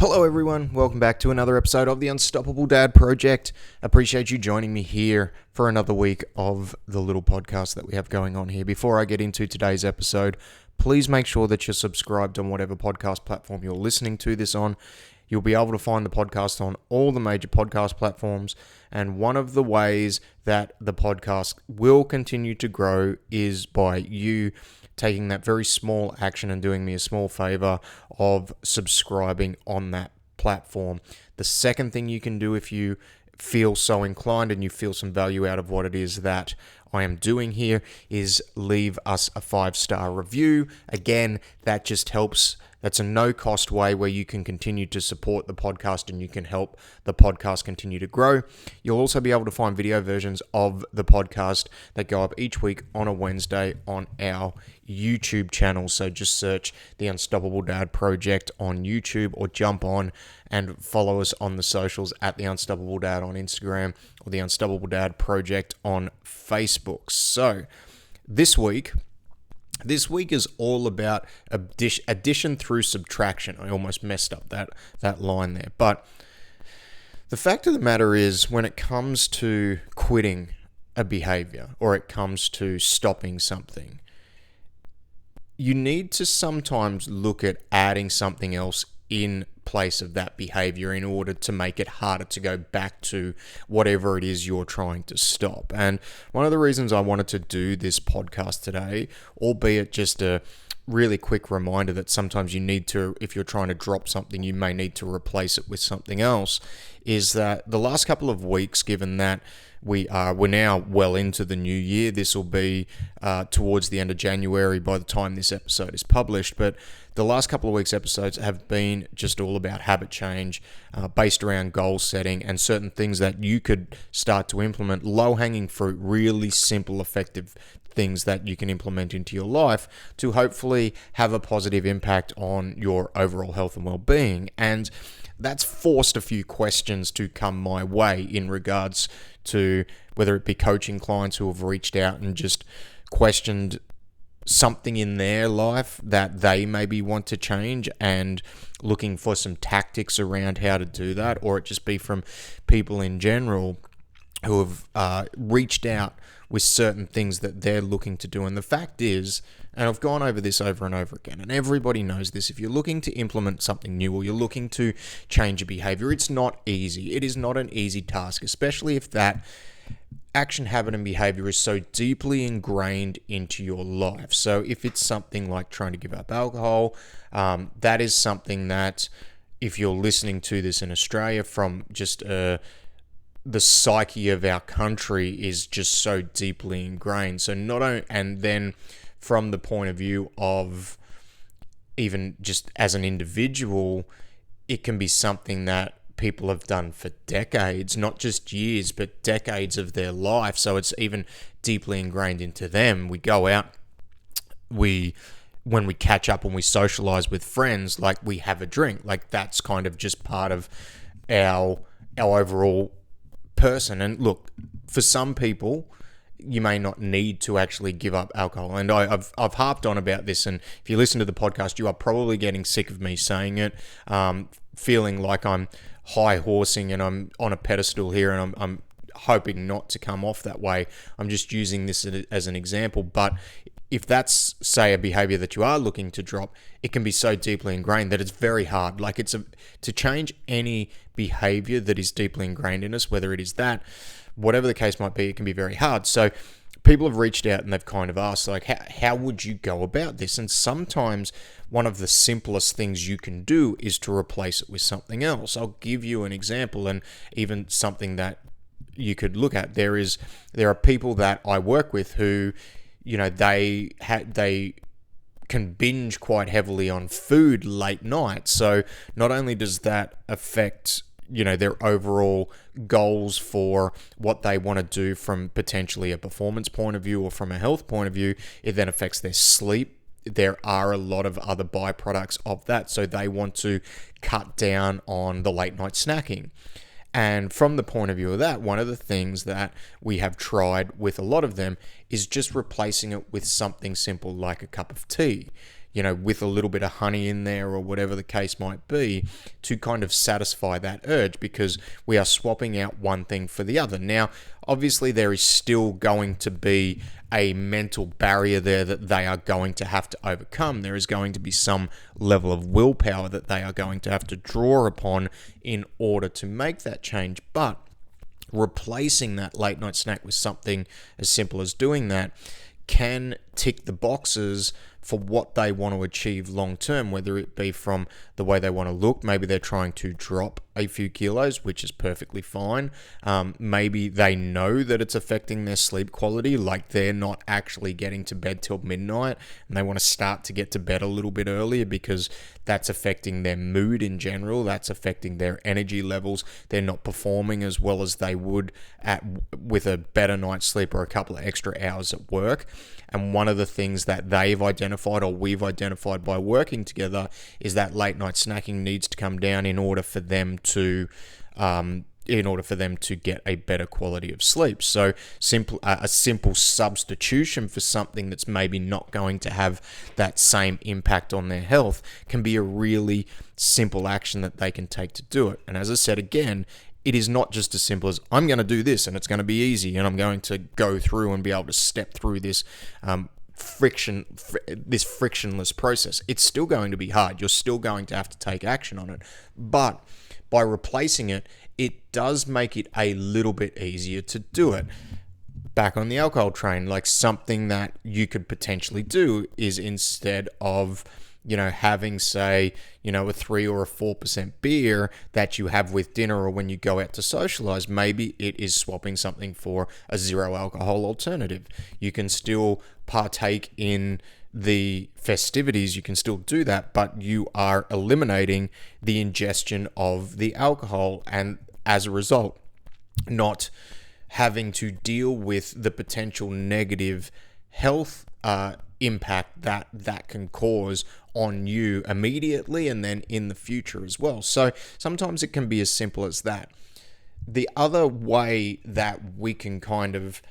Hello everyone, welcome back to another episode of the Unstoppable Dad Project. Appreciate you joining me here for another week of the little podcast that we have going on here. Before I get into today's episode, please make sure that you're subscribed on whatever podcast platform you're listening to this on. You'll be able to find the podcast on all the major podcast platforms, and one of the ways that the podcast will continue to grow is by you taking that very small action and doing me a small favor of subscribing on that platform. The second thing you can do if you feel so inclined and you feel some value out of what it is that I am doing here is leave us a 5-star review. Again, that just helps. That's a no-cost way where you can continue to support the podcast and you can help the podcast continue to grow. You'll also be able to find video versions of the podcast that go up each week on a Wednesday on our YouTube channel. So just search the Unstoppable Dad Project on YouTube or jump on and follow us on the socials at the Unstoppable Dad on Instagram or the Unstoppable Dad Project on Facebook. So this week is all about addition through subtraction. I almost messed up that line there. But the fact of the matter is, when it comes to quitting a behavior or it comes to stopping something, you need to sometimes look at adding something else in place of that behavior in order to make it harder to go back to whatever it is you're trying to stop. And one of the reasons I wanted to do this podcast today, albeit just a really quick reminder that sometimes you need to, if you're trying to drop something, you may need to replace it with something else, is that the last couple of weeks, given that we're now well into the new year, this will be towards the end of January by the time this episode is published, but the last couple of weeks' episodes have been just all about habit change, based around goal setting and certain things that you could start to implement, low-hanging fruit, really simple, effective things that you can implement into your life to hopefully have a positive impact on your overall health and well-being. And that's forced a few questions to come my way in regards to whether it be coaching clients who have reached out and just questioned something in their life that they maybe want to change and looking for some tactics around how to do that, or it just be from people in general who have reached out with certain things that they're looking to do. And the fact is, and I've gone over this over and over again, and everybody knows this, if you're looking to implement something new or you're looking to change a behavior, it's not easy. It is not an easy task, especially if that action, habit, and behavior is so deeply ingrained into your life. So if it's something like trying to give up alcohol, that is something that, if you're listening to this in Australia, from just the psyche of our country is just so deeply ingrained. So not only, and then from the point of view of even just as an individual, it can be something that people have done for decades, not just years, but decades of their life. So it's even deeply ingrained into them. We go out, when we catch up and we socialize with friends, like we have a drink, like that's kind of just part of our overall person. And look, for some people, you may not need to actually give up alcohol. And I've harped on about this, and if you listen to the podcast, you are probably getting sick of me saying it, feeling like I'm high horsing and I'm on a pedestal here, and I'm hoping not to come off that way. I'm just using this as an example. But if that's, say, a behavior that you are looking to drop, it can be so deeply ingrained that it's very hard. Like to change any behavior that is deeply ingrained in us, whether it is that, whatever the case might be, it can be very hard. So people have reached out and they've kind of asked, like, how would you go about this? And sometimes one of the simplest things you can do is to replace it with something else. I'll give you an example, and even something that you could look at. There are people that I work with who, you know, they can binge quite heavily on food late night. So not only does that affect, you know, their overall goals for what they want to do from potentially a performance point of view or from a health point of view, it then affects their sleep. There are a lot of other byproducts of that. So they want to cut down on the late night snacking. And from the point of view of that, one of the things that we have tried with a lot of them is just replacing it with something simple like a cup of tea. with a little bit of honey in there or whatever the case might be, to kind of satisfy that urge, because we are swapping out one thing for the other. Now, obviously, there is still going to be a mental barrier there that they are going to have to overcome. There is going to be some level of willpower that they are going to have to draw upon in order to make that change. But replacing that late night snack with something as simple as doing that can tick the boxes for what they want to achieve long term, whether it be from the way they want to look. Maybe they're trying to drop a few kilos, which is perfectly fine. Maybe they know that it's affecting their sleep quality, like they're not actually getting to bed till midnight and they want to start to get to bed a little bit earlier because that's affecting their mood in general, that's affecting their energy levels. They're not performing as well as they would with a better night's sleep or a couple of extra hours at work. And one of the things that they've identified, or we've identified by working together, is that late night snacking needs to come down in order for them to get a better quality of sleep. So a simple substitution for something that's maybe not going to have that same impact on their health can be a really simple action that they can take to do it. And as I said again, it is not just as simple as I'm going to do this and it's going to be easy and I'm going to go through and be able to step through this frictionless process. It's still going to be hard. You're still going to have to take action on it. But by replacing it, it does make it a little bit easier to do it. Back on the alcohol train, like something that you could potentially do is, instead of having, say, a 3 or a 4% beer that you have with dinner or when you go out to socialize, maybe it is swapping something for a 0 alcohol alternative. You can still partake in the festivities, you can still do that, but you are eliminating the ingestion of the alcohol, and as a result, not having to deal with the potential negative health impact that can cause on you immediately and then in the future as well. So sometimes it can be as simple as that. The other way that we can kind of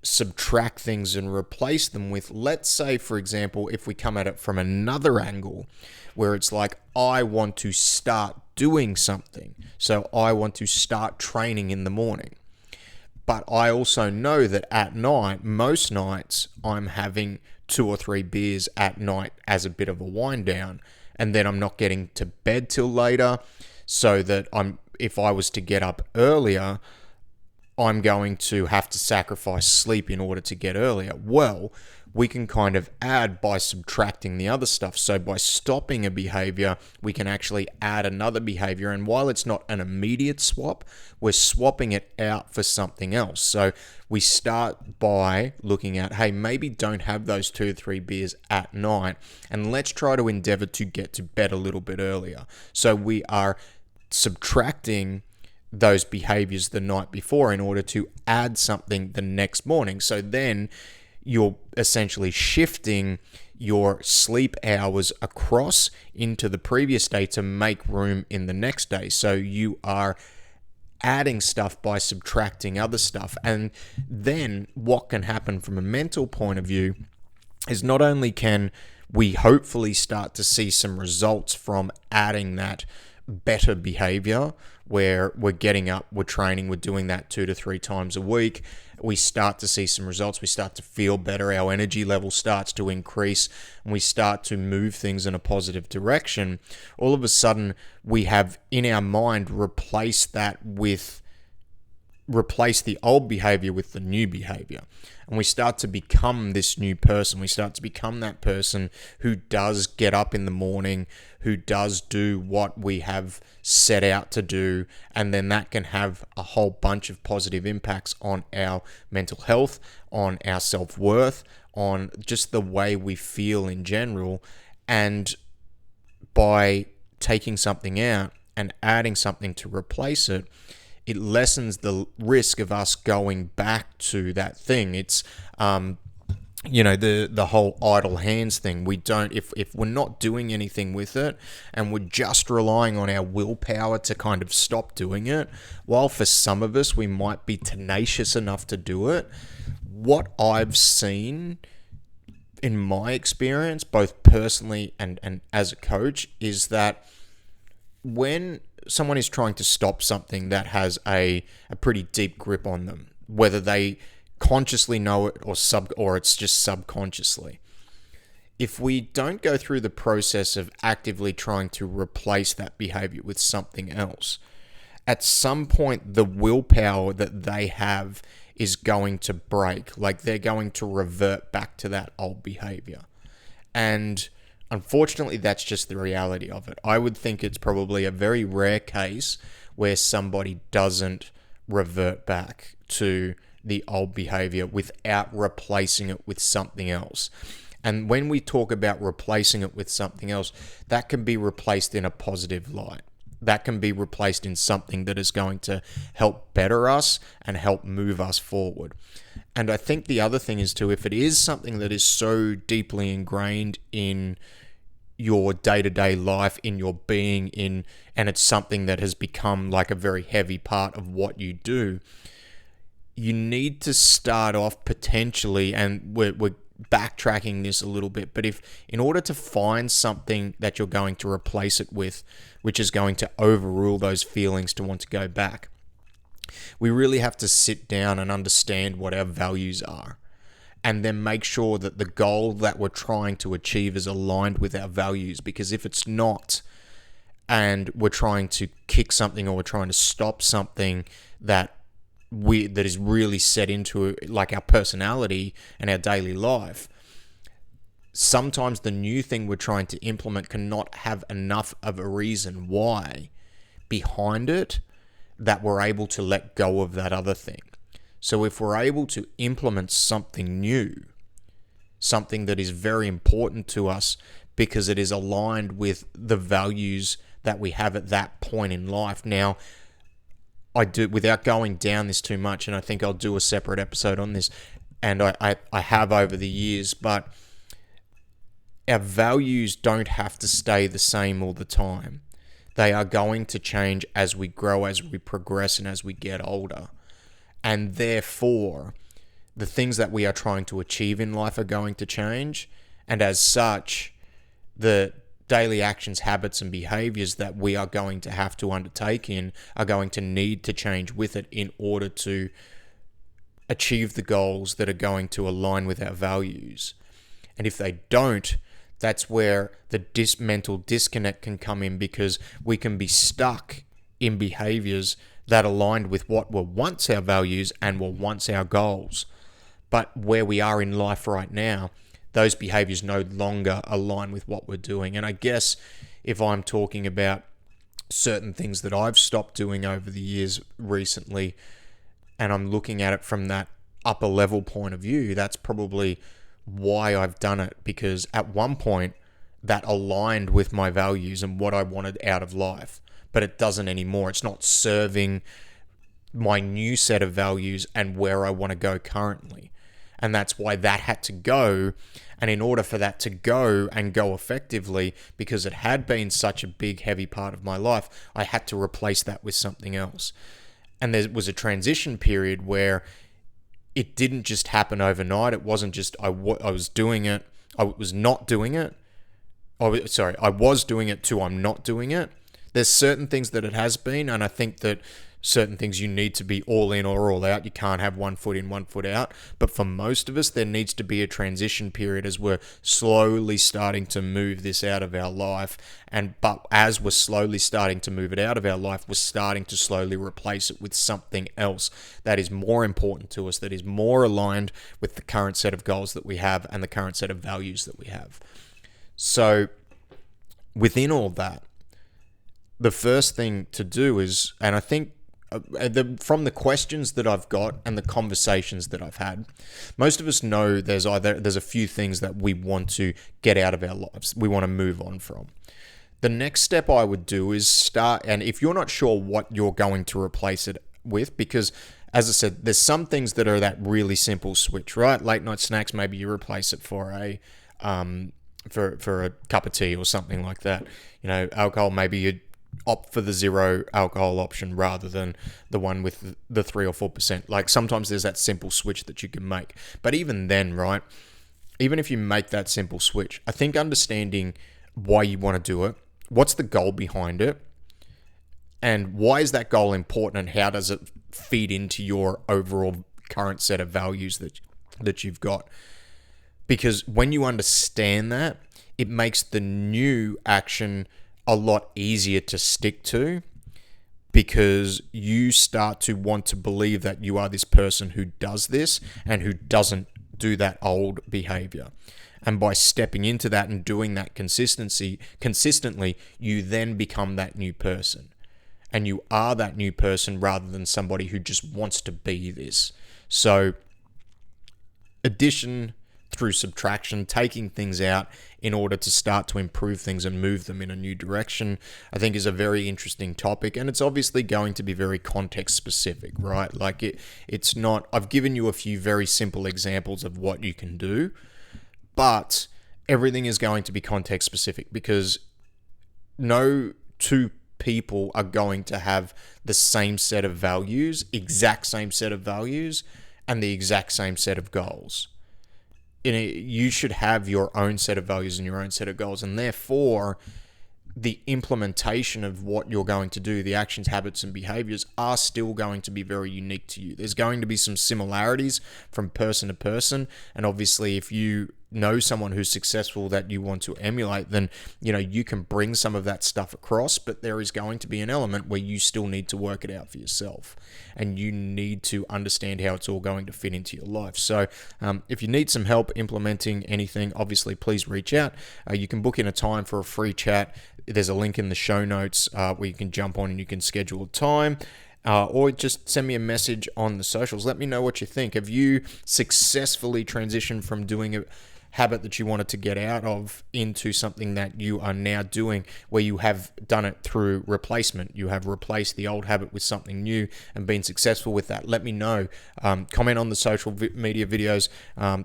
subtract things and replace them with, let's say, for example, if we come at it from another angle where it's like, I want to start doing something. So I want to start training in the morning. But I also know that at night, most nights, I'm having 2 or 3 beers at night as a bit of a wind down, and then I'm not getting to bed till later, so that if I was to get up earlier, I'm going to have to sacrifice sleep in order to get earlier. Well, we can kind of add by subtracting the other stuff. So by stopping a behavior, we can actually add another behavior. And while it's not an immediate swap, we're swapping it out for something else. So we start by looking at, hey, maybe don't have those 2 or 3 beers at night, and let's try to endeavor to get to bed a little bit earlier. So we are subtracting those behaviors the night before in order to add something the next morning. So then you're essentially shifting your sleep hours across into the previous day to make room in the next day. So you are adding stuff by subtracting other stuff. And then what can happen from a mental point of view is, not only can we hopefully start to see some results from adding that better behavior, where we're getting up, we're training, we're doing that 2 to 3 times a week, we start to see some results, we start to feel better, our energy level starts to increase, and we start to move things in a positive direction. All of a sudden, we have in our mind replaced the old behavior with the new behavior. And we start to become this new person. We start to become that person who does get up in the morning, who does do what we have set out to do. And then that can have a whole bunch of positive impacts on our mental health, on our self-worth, on just the way we feel in general. And by taking something out and adding something to replace it, it lessens the risk of us going back to that thing. It's, the whole idle hands thing. We don't, if we're not doing anything with it and we're just relying on our willpower to kind of stop doing it, while for some of us we might be tenacious enough to do it, what I've seen in my experience, both personally and as a coach, is that when someone is trying to stop something that has a pretty deep grip on them, whether they consciously know it or it's just subconsciously, if we don't go through the process of actively trying to replace that behavior with something else, at some point the willpower that they have is going to break. Like, they're going to revert back to that old behavior. And unfortunately, that's just the reality of it. I would think it's probably a very rare case where somebody doesn't revert back to the old behavior without replacing it with something else. And when we talk about replacing it with something else, that can be replaced in a positive light. That can be replaced in something that is going to help better us and help move us forward. And I think the other thing is too, if it is something that is so deeply ingrained in your day-to-day life, in your being, and it's something that has become like a very heavy part of what you do, you need to start off potentially, and we're backtracking this a little bit, but if in order to find something that you're going to replace it with, which is going to overrule those feelings to want to go back, we really have to sit down and understand what our values are, and then make sure that the goal that we're trying to achieve is aligned with our values. Because if it's not, and we're trying to kick something or we're trying to stop something that is really set into like our personality and our daily life, sometimes the new thing we're trying to implement cannot have enough of a reason why behind it that we're able to let go of that other thing. So if we're able to implement something new, something that is very important to us because it is aligned with the values that we have at that point in life. Now, I do, without going down this too much, and I think I'll do a separate episode on this, and I have over the years, but our values don't have to stay the same all the time. They are going to change as we grow, as we progress, and as we get older. And therefore, the things that we are trying to achieve in life are going to change. And as such, the daily actions, habits, and behaviors that we are going to have to undertake are going to need to change with it in order to achieve the goals that are going to align with our values. And if they don't, that's where the mental disconnect can come in, because we can be stuck in behaviors that aligned with what were once our values and were once our goals. But where we are in life right now, those behaviors no longer align with what we're doing. And I guess if I'm talking about certain things that I've stopped doing over the years recently, and I'm looking at it from that upper level point of view, that's probably why I've done it, because at one point that aligned with my values and what I wanted out of life, but it doesn't anymore. It's not serving my new set of values and where I want to go currently. And that's why that had to go. And in order for that to go and go effectively, because it had been such a big, heavy part of my life, I had to replace that with something else. And there was a transition period where it didn't just happen overnight. It wasn't just I was doing it, I was not doing it. I was doing it to I'm not doing it. There's certain things that it has been, and I think that certain things you need to be all in or all out. You can't have 1 foot in, 1 foot out. But for most of us, there needs to be a transition period as we're slowly starting to move this out of our life. But as we're slowly starting to move it out of our life, we're starting to slowly replace it with something else that is more important to us, that is more aligned with the current set of goals that we have and the current set of values that we have. So within all that, the first thing to do is, and I think from the questions that I've got and the conversations that I've had, most of us know there's a few things that we want to get out of our lives, we want to move on from. The next step I would do is start, and if you're not sure what you're going to replace it with, because as I said, there's some things that are that really simple switch, right? Late night snacks, maybe you replace it for a cup of tea or something like that. Alcohol, maybe you opt for the 0 alcohol option rather than the one with the 3 or 4%. Like, sometimes there's that simple switch that you can make. But even then, right, even if you make that simple switch, I think understanding why you want to do it, what's the goal behind it, and why is that goal important, and how does it feed into your overall current set of values that you've got. Because when you understand that, it makes the new action a lot easier to stick to, because you start to want to believe that you are this person who does this and who doesn't do that old behavior. And by stepping into that and doing that consistently, you then become that new person. And you are that new person rather than somebody who just wants to be this. So addition through subtraction, taking things out in order to start to improve things and move them in a new direction, I think is a very interesting topic. And it's obviously going to be very context specific, right? Like it's not, I've given you a few very simple examples of what you can do, but everything is going to be context specific, because no two people are going to have the same set of values, exact same set of values, and the exact same set of goals. You should have your own set of values and your own set of goals, and therefore the implementation of what you're going to do, the actions, habits, and behaviors are still going to be very unique to you. There's going to be some similarities from person to person, and obviously if you know someone who's successful that you want to emulate, then you can bring some of that stuff across, but there is going to be an element where you still need to work it out for yourself, and you need to understand how it's all going to fit into your life. So if you need some help implementing anything, obviously please reach out. You can book in a time for a free chat. There's a link in the show notes where you can jump on and you can schedule a time. Or just send me a message on the socials. Let me know what you think. Have you successfully transitioned from doing a habit that you wanted to get out of into something that you are now doing, where you have done it through replacement? You have replaced the old habit with something new and been successful with that. Let me know. Comment on the social media videos.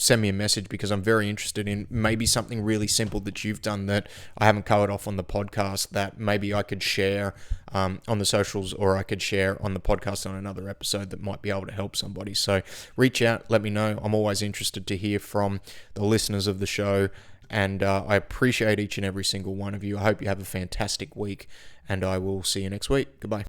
Send me a message, because I'm very interested in maybe something really simple that you've done that I haven't covered off on the podcast that maybe I could share on the socials, or I could share on the podcast on another episode that might be able to help somebody. So reach out, let me know. I'm always interested to hear from the listeners of the show, and I appreciate each and every single one of you. I hope you have a fantastic week, and I will see you next week. Goodbye.